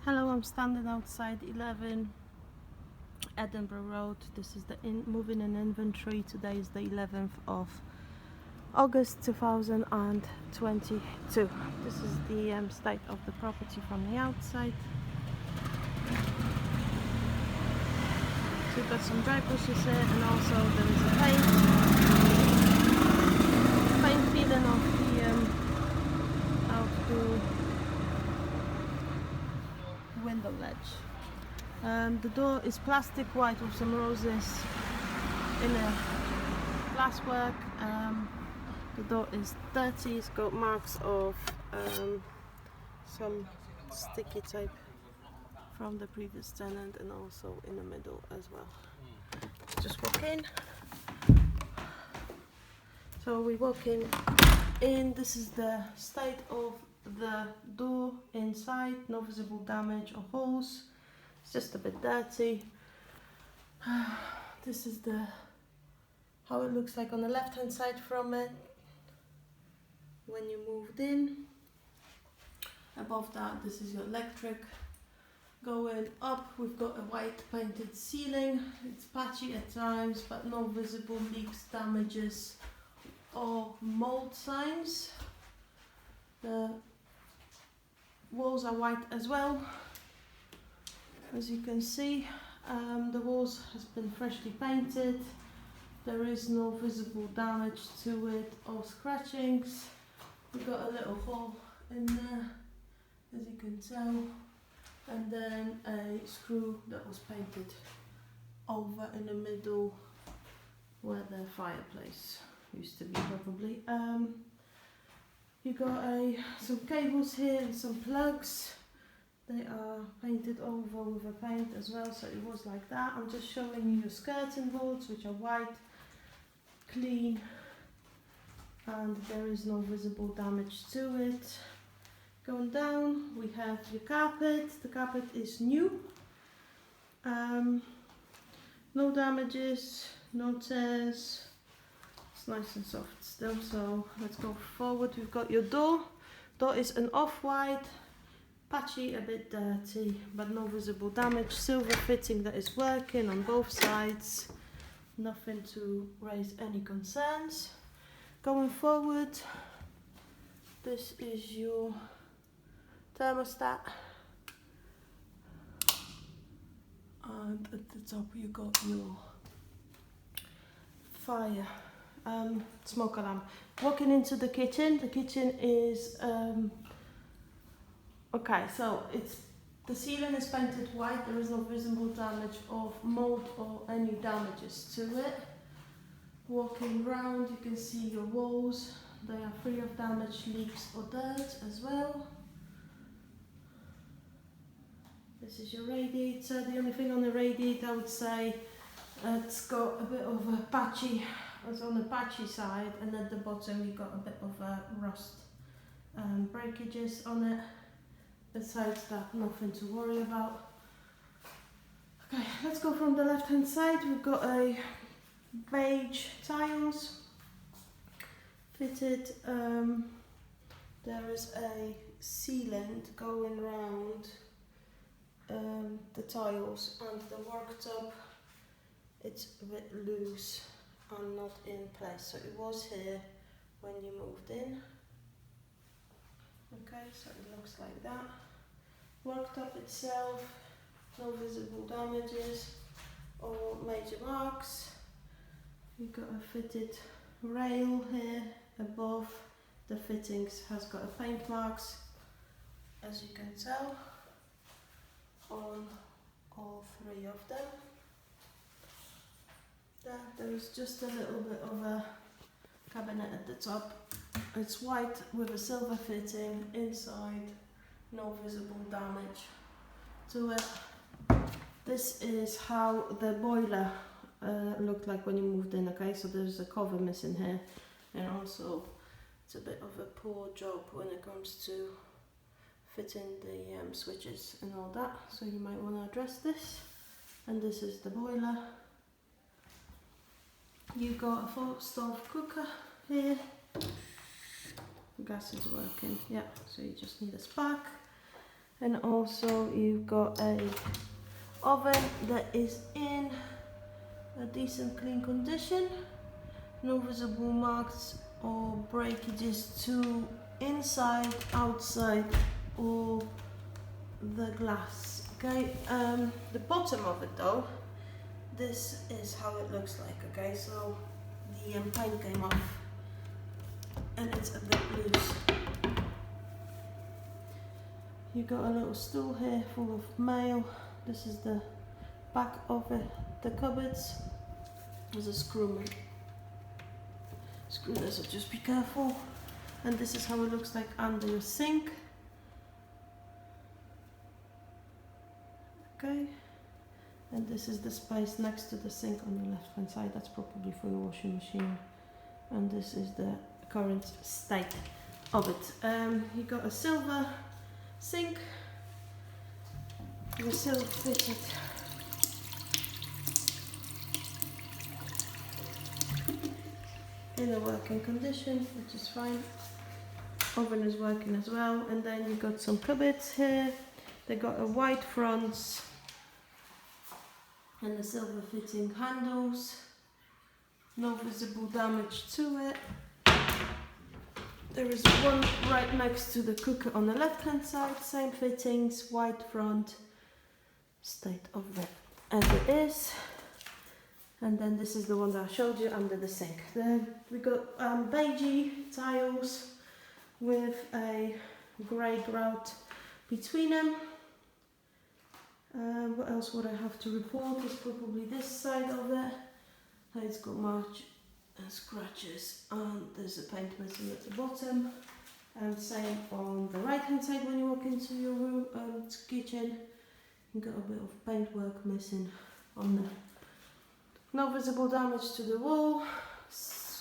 Hello, I'm standing outside 11 Edinburgh Road. This is the moving in inventory. Today is the 11th of August 2022. This is the state of the property from the outside. So we've got some dry bushes here, and also there is a paint peeling of the window ledge. The door is plastic white with some roses in a glasswork. The door is dirty, it's got marks of some sticky tape from the previous tenant, and also in the middle as well. Just walk in. So we walk in. This is the state of the door inside. No visible damage or holes. It's just a bit dirty. This is how it looks like on the left hand side from it when you moved in. Above that, this is your electric. Going up, we've got a white painted ceiling. It's patchy at times, but no visible leaks, damages or mold signs. The walls are white as well. As you can see, the walls has been freshly painted. There is no visible damage to it or scratchings. We've got a little hole in there, as you can tell, and then a screw that was painted over in the middle where the fireplace used to be, probably. You got some cables here and some plugs. They are painted over with a paint as well, so it was like that. I'm just showing you your skirting boards, which are white, clean, and there is no visible damage to it. Going down, we have your carpet. The carpet is new. No damages, no tears. It's nice and soft still, so let's go forward. We've got your door. Door is an off-white, patchy, a bit dirty, but no visible damage. Silver fitting that is working on both sides. Nothing to raise any concerns. Going forward, this is your thermostat. And at the top you got your fire smoke alarm. Walking into the kitchen is okay, so the ceiling is painted white. There is no visible damage of mold or any damages to it. Walking round, you can see your walls. They are free of damage, leaks or dirt as well. This is your radiator. The only thing on the radiator, I would say, it's got a bit of a patchy. It's on the patchy side, and at the bottom you got a bit of rust breakages on it. Besides that, nothing to worry about. Okay, let's go from the left hand side. We've got a beige tiles fitted. There is a sealant going round the tiles, and the worktop, it's a bit loose and not in place. So it was here when you moved in. Okay, so it looks like that. Worktop itself, no visible damages or major marks. You've got a fitted rail here above. The fittings has got a paint marks, as you can tell, on all three of them. There is just a little bit of a cabinet at the top. It's white with a silver fitting inside, no visible damage to it. This is how the boiler looked like when you moved in. Okay, so there's a cover missing here, and also it's a bit of a poor job when it comes to fitting the switches and all that, so you might want to address this. And this is the boiler. You got a 4-stove cooker here. Gas is working, yeah, so you just need a spark. And also you've got a oven that is in a decent clean condition. No visible marks or breakages to inside, outside or the glass. Okay, the bottom of it though, this is how it looks like. Okay, so the paint came off and it's a bit loose. You got a little stool here full of mail. This is the back of it, the cupboards. There's a screw there, so just be careful. And this is how it looks like under your sink. Okay, and this is the space next to the sink on the left hand side. That's probably for your washing machine. And this is the current state of it. You got a silver sink, the silver fitted in a working condition, which is fine. Oven is working as well. And then you got some cupboards here. They got a white fronts and the silver fitting handles. No visible damage to it. There is one right next to the cooker on the left hand side, same fittings, white front, state of it as it is. And then this is the one that I showed you under the sink. Then we got beige tiles with a grey grout between them. What else would I have to report? Is probably this side of it. It's got much scratches and there's a paint missing at the bottom. And same on the right hand side when you walk into your room, kitchen. You've got a bit of paint work missing on there. No visible damage to the wall.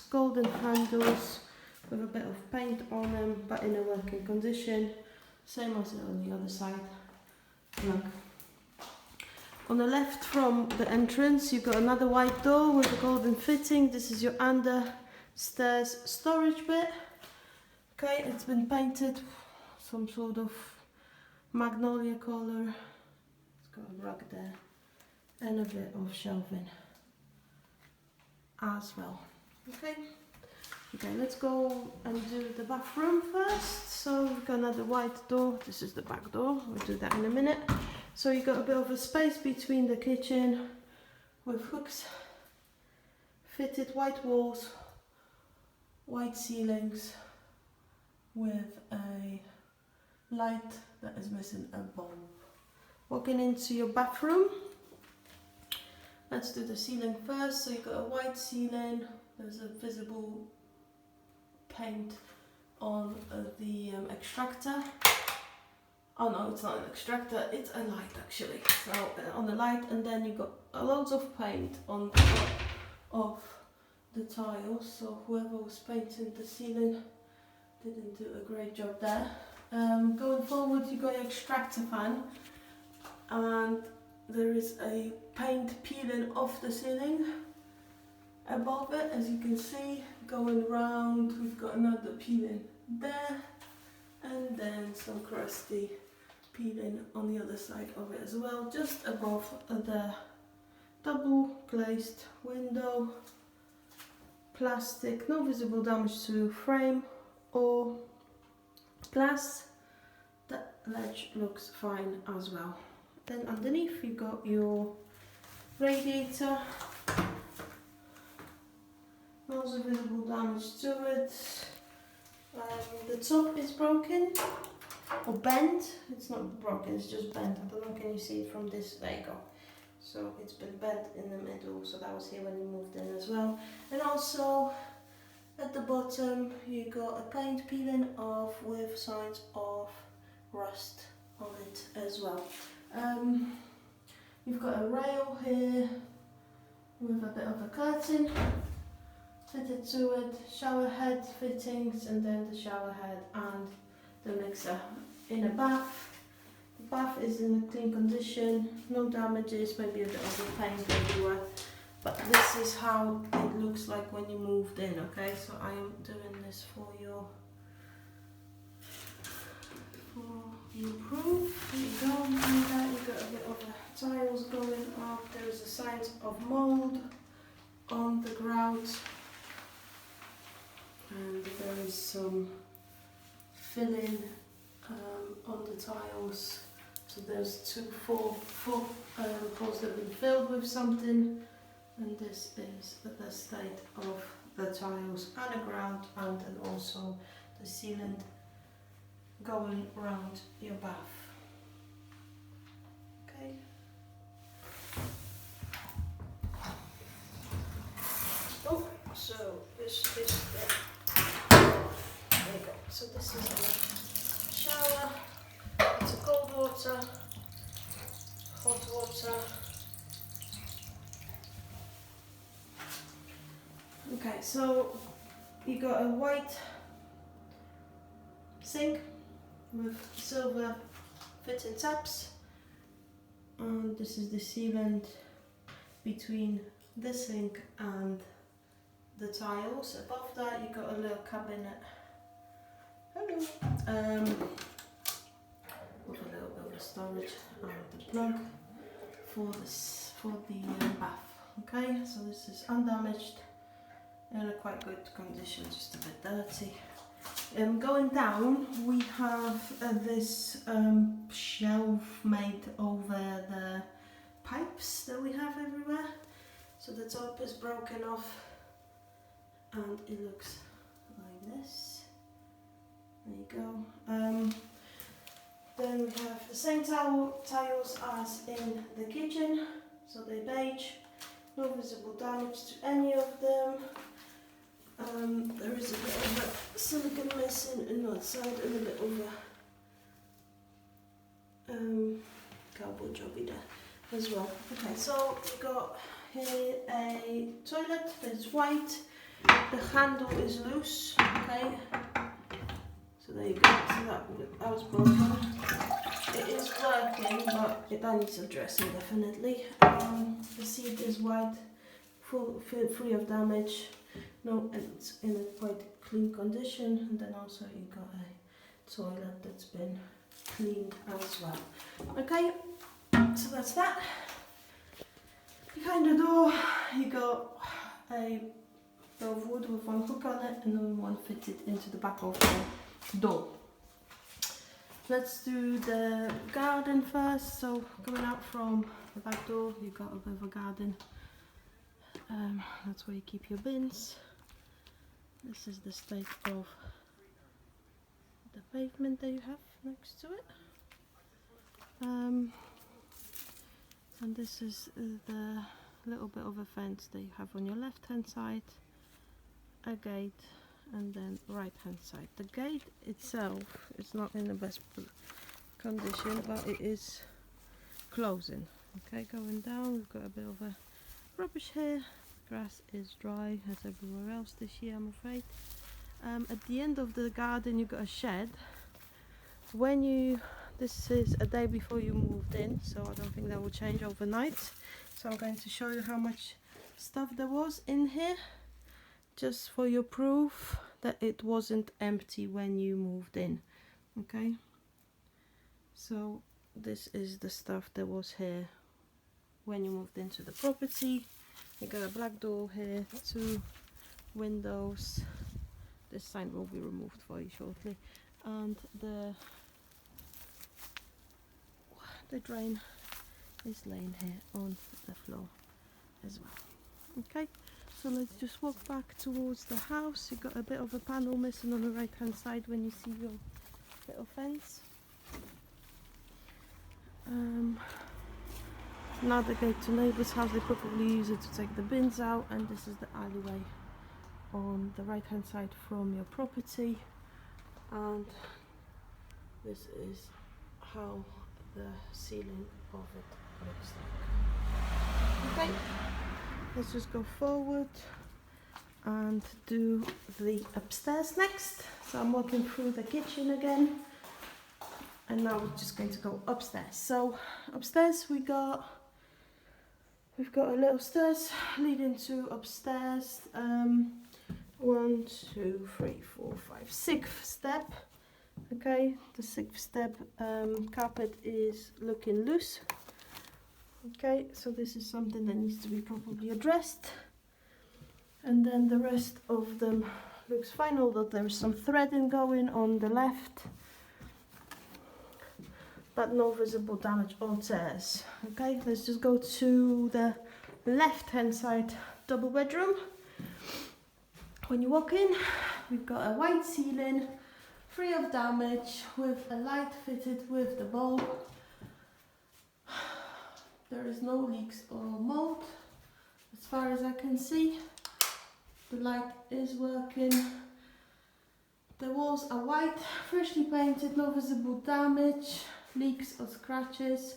Golden handles with a bit of paint on them, but in a working condition. Same as on the other side. Look. On the left from the entrance, you've got another white door with a golden fitting. This is your under stairs storage bit. Okay, it's been painted some sort of magnolia colour. It's got a rug there and a bit of shelving as well. Okay, let's go and do the bathroom first. So we've got another white door. This is the back door. We'll do that in a minute. So you got a bit of a space between the kitchen with hooks, fitted white walls, white ceilings with a light that is missing a bulb. Walking into your bathroom, let's do the ceiling first. So you got a white ceiling. There's a visible paint on the extractor. Oh no, it's not an extractor, it's a light actually. So on the light, and then you got loads of paint on top of the tiles. So whoever was painting the ceiling didn't do a great job there. Going forward, you got your extractor fan, and there is a paint peeling off the ceiling above it, as you can see. Going round, we've got another peeling there, and then some crusty peeling on the other side of it as well, just above the double glazed window. Plastic, no visible damage to frame or glass. The ledge looks fine as well. Then underneath you got your radiator. No visible damage to it. The top is broken or bent. It's not broken, it's just bent. I don't know, can you see it from this? There you go. So it's been bent in the middle, so that was here when you moved in as well. And also at the bottom you got a paint peeling off with signs of rust on it as well. You've got a rail here with a bit of a curtain fitted to it, shower head fittings, and then the shower head and the mixer in a bath. The bath is in a clean condition, no damages, maybe a bit of paint everywhere, but this is how it looks like when you moved in. Okay, so I am doing this for you approve. There you go. And then you've got a bit of tiles going up. There is a sign of mould on the grout. And there is some filling on the tiles. So there's four holes that have been filled with something, and this is the state of the tiles and the ground, and then also the sealant going around your bath. Okay. Oh, so this is there you go. So this is the shower. It's a cold water, hot water. Okay, so you got a white sink with silver fitting taps, and this is the sealant between the sink and the tiles. Above that you got a little cabinet. Hello. With a little bit of storage and the plug for the bath. Okay, so this is undamaged, in a quite good condition, just a bit dirty. Going down, we have this shelf made over the pipes that we have everywhere. So the top is broken off, and it looks like this. There you go. Then we have the same tiles as in the kitchen, so they're beige, no visible damage to any of them. There is a bit of a silicone missing in that side, and a bit of a cardboard jobby there as well. Okay, so we've got here a toilet that's white, the handle is loose, okay. So there you go, so that was broken. It is working, but it needs addressing definitely. The seat is white, free of damage. No, it's in a quite clean condition, and then also you got a toilet that's been cleaned as well. Okay, so that's that. Behind the door you got a bit of wood with one hook on it, and then one fitted into the back of the door. Let's do the garden first. So coming out from the back door, you got a bit of a garden. That's where you keep your bins. This is the state of the pavement that you have next to it. And this is the little bit of a fence that you have on your left hand side, a gate, and then right hand side. The gate itself is not in the best condition, but it is closing. Okay, going down, we've got a bit of a rubbish here. Grass is dry as everywhere else this year, I'm afraid. At the end of the garden you've got a shed. This is a day before you moved in, so I don't think that will change overnight. So I'm going to show you how much stuff there was in here, just for your proof that it wasn't empty when you moved in. Okay, so this is the stuff that was here when you moved into the property. You got a black door here, 2 windows. This sign will be removed for you shortly, and the drain is laying here on the floor as well. Okay, so let's just walk back towards the house. You got a bit of a panel missing on the right hand side when you see your little fence. Now the gate to neighbour's house, they probably use it to take the bins out, and this is the alleyway on the right hand side from your property, and this is how the ceiling of it looks like. Okay, let's just go forward and do the upstairs next. So I'm walking through the kitchen again, and now we're just going to go upstairs. So upstairs we've got a little stairs leading to upstairs. 1, 2, 3, 4, 5, 6th step. Okay, the 6th step, carpet is looking loose. Okay, so this is something that needs to be properly addressed. And then the rest of them looks fine, although there's some threading going on the left, but no visible damage or tears. Okay, let's just go to the left hand side double bedroom. When you walk in, we've got a white ceiling, free of damage, with a light fitted with the bulb. There is no leaks or mold as far as I can see. The light is working. The walls are white, freshly painted, no visible damage, leaks or scratches.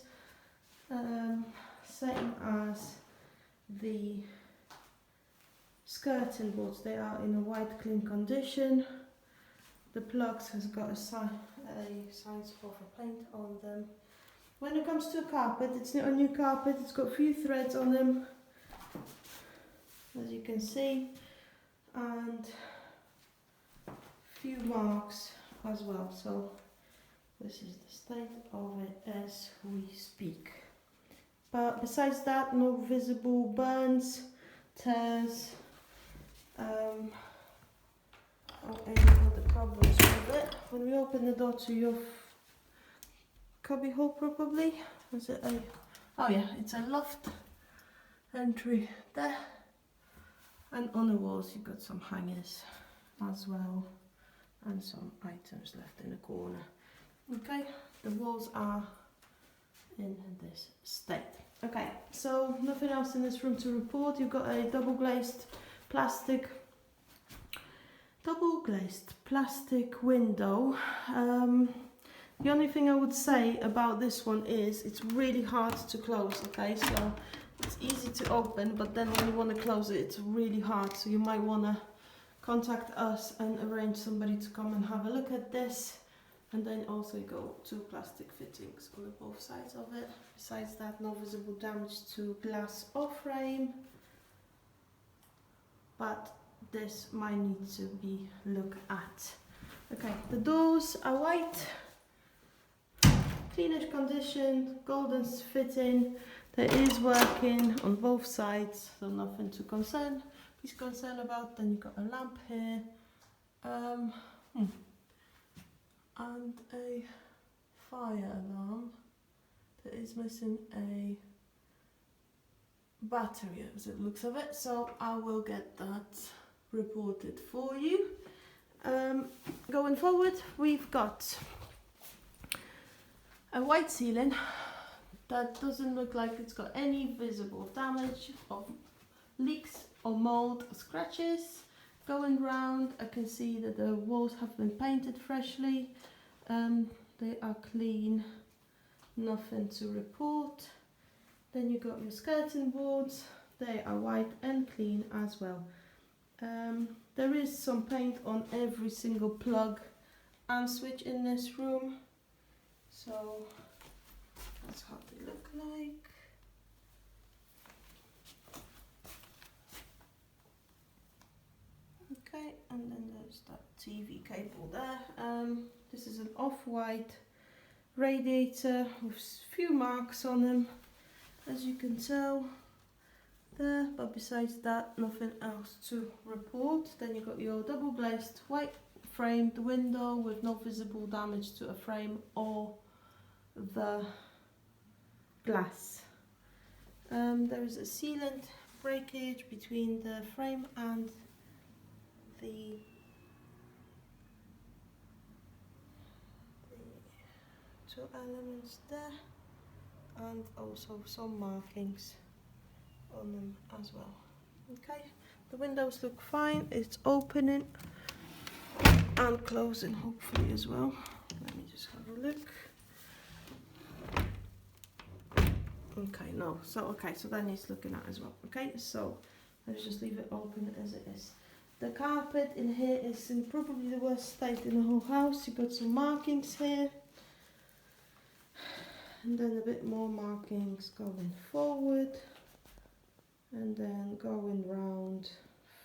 Same as the skirting boards, they are in a white clean condition. The plugs has got a sign of a paint on them. When it comes to a carpet, it's not a new carpet, it's got a few threads on them, as you can see, and few marks as well. So this is the state of it as we speak. But besides that, no visible burns, tears, or any other problems with it. When we open the door to your cubby hole, probably, is it a, oh yeah, it's a loft entry there. And on the walls you've got some hangers as well, and some items left in the corner. Okay, the walls are in this state. Okay, so nothing else in this room to report. You've got a double glazed plastic window. The only thing I would say about this one is it's really hard to close. Okay, so it's easy to open, but then when you want to close it, it's really hard. So you might want to contact us and arrange somebody to come and have a look at this. And then also you got 2 plastic fittings on both sides of it. Besides that, no visible damage to glass or frame. But this might need to be looked at. Okay, the doors are white, cleanish condition, golden fitting. There is working on both sides, so nothing to be concerned about. Then you've got a lamp here, and a fire alarm that is missing a battery as it looks of it, so I will get that reported for you. Going forward, we've got a white ceiling that doesn't look like it's got any visible damage of leaks or mold or scratches. Going round, I can see that the walls have been painted freshly. They are clean, nothing to report. Then you got your skirting boards, they are white and clean as well. There is some paint on every single plug and switch in this room, so that's how they look like. Okay, and then there's that TV cable there. This is an off-white radiator with a few marks on them, as you can tell there, but besides that, nothing else to report. Then you've got your double glazed white framed window with no visible damage to a frame or the glass. There is a sealant breakage between the frame and the two elements there, and also some markings on them as well. Okay, the windows look fine, it's opening and closing hopefully as well. Let me just have a look. Okay, no, so that needs looking at as well. Okay, so let's just leave it open as it is. The carpet in here is in probably the worst state in the whole house. You've got some markings here, and then a bit more markings going forward, and then going round,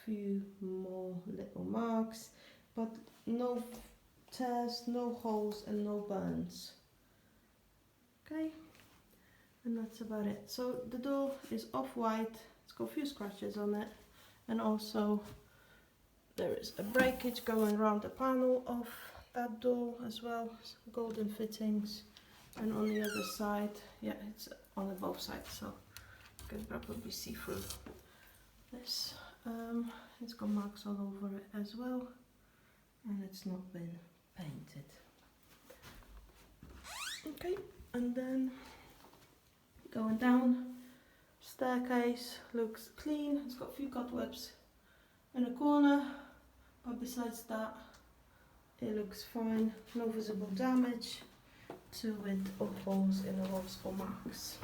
few more little marks, but no tears, no holes and no burns. Okay, and that's about it. So the door is off-white, it's got a few scratches on it, and also there is a breakage going around the panel of that door as well, golden fittings, and on the other side, yeah, it's on both sides, so you can probably see through this. It's got marks all over it as well, and it's not been painted. Okay, and then going down, staircase looks clean, it's got a few cobwebs in a corner, but besides that it looks fine, no visible damage to it or holes in the walls or marks.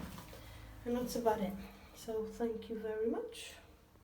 And that's about it. So thank you very much.